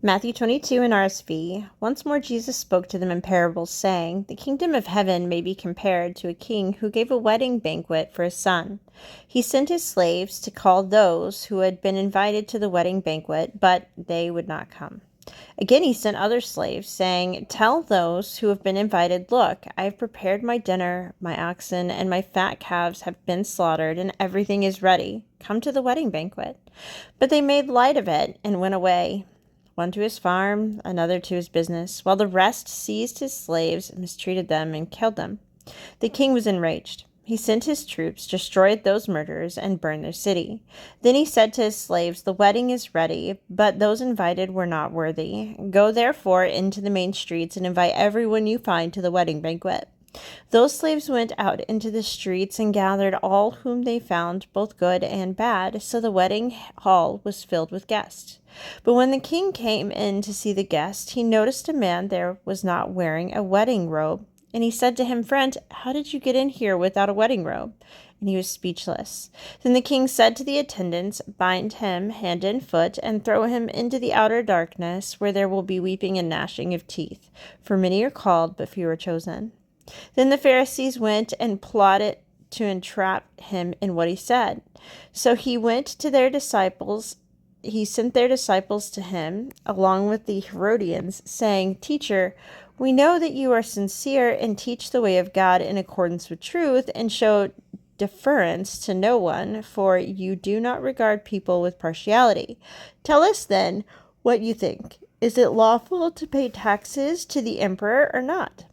Matthew 22 NRSV. Once more Jesus spoke to them in parables, saying, "The kingdom of heaven may be compared to a king who gave a wedding banquet for his son. He sent his slaves to call those who had been invited to the wedding banquet, but they would not come. Again he sent other slaves, saying, 'Tell those who have been invited, look, I have prepared my dinner, my oxen and my fat calves have been slaughtered, and everything is ready. Come to the wedding banquet.' But they made light of it and went away, one to his farm, another to his business, while the rest seized his slaves, mistreated them, and killed them. The king was enraged. He sent his troops, destroyed those murderers, and burned their city. Then he said to his slaves, 'The wedding is ready, but those invited were not worthy. Go therefore into the main streets and invite everyone you find to the wedding banquet.' Those slaves went out into the streets and gathered all whom they found, both good and bad, so the wedding hall was filled with guests. But when the king came in to see the guests, he noticed a man there was not wearing a wedding robe. And he said to him, 'Friend, how did you get in here without a wedding robe?' And he was speechless. Then the king said to the attendants, 'Bind him hand and foot and throw him into the outer darkness, where there will be weeping and gnashing of teeth. For many are called, but few are chosen.' Then the Pharisees went and plotted to entrap him in what he said. So he sent their disciples to him, along with the Herodians, saying, 'Teacher, we know that you are sincere and teach the way of God in accordance with truth and show deference to no one, for you do not regard people with partiality. Tell us then what you think. Is it lawful to pay taxes to the emperor or not?'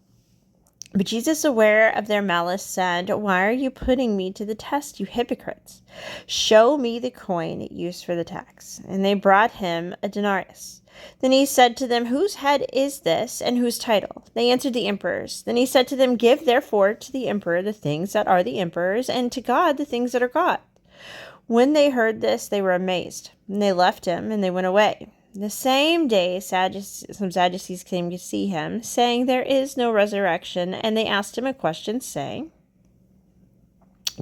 But Jesus, aware of their malice, said, 'Why are you putting me to the test, you hypocrites? Show me the coin used for the tax.' And they brought him a denarius. Then he said to them, 'Whose head is this, and whose title?' They answered, 'The emperor's.' Then he said to them, 'Give therefore to the emperor the things that are the emperor's, and to God the things that are God's.' When they heard this, they were amazed. And they left him, and they went away. The same day some Sadducees came to see him, saying, 'There is no resurrection.' And they asked him a question, saying,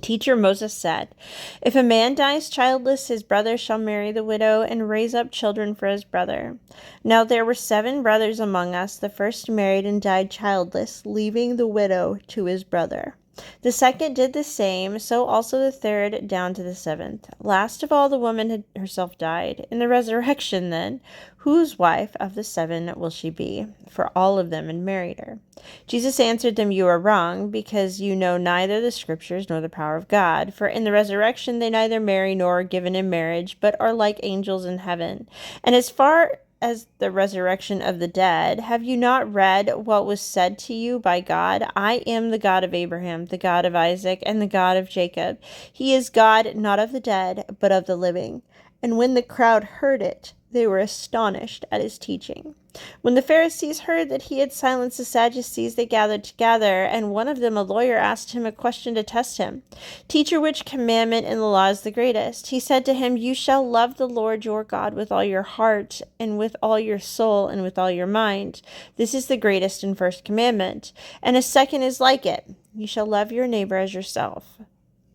'Teacher, Moses said, if a man dies childless, his brother shall marry the widow and raise up children for his brother. Now there were 7 brothers among us. The first married and died childless, leaving the widow to his brother. The second did the same, so also the third, down to the 7th. Last of all, the woman had herself died. In the resurrection, then, whose wife of the 7 will she be? For all of them had married her." Jesus answered them, "You are wrong, because you know neither the Scriptures nor the power of God. For in the resurrection they neither marry nor are given in marriage, but are like angels in heaven. And as far as the resurrection of the dead, have you not read what was said to you by God? I am the God of Abraham, the God of Isaac, and the God of Jacob. He is God not of the dead, but of the living." And when the crowd heard it, they were astonished at his teaching. When the Pharisees heard that he had silenced the Sadducees, they gathered together, and one of them, a lawyer, asked him a question to test him. "Teacher, which commandment in the law is the greatest?" He said to him, "You shall love the Lord your God with all your heart, and with all your soul, and with all your mind. This is the greatest and first commandment. And a second is like it. You shall love your neighbor as yourself.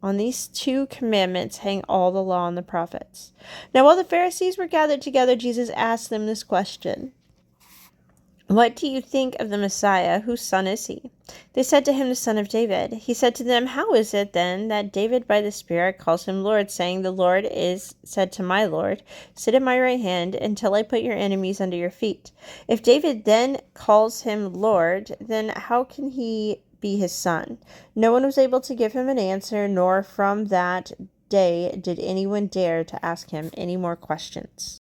On these 2 commandments hang all the law and the prophets." Now while the Pharisees were gathered together, Jesus asked them this question: "What do you think of the Messiah? Whose son is he?" They said to him, "The son of David." He said to them, "How is it then that David by the Spirit calls him Lord, saying, 'The Lord is said to my Lord, sit at my right hand until I put your enemies under your feet'? If David then calls him Lord, then how can he be his son?" No one was able to give him an answer, nor from that day did anyone dare to ask him any more questions.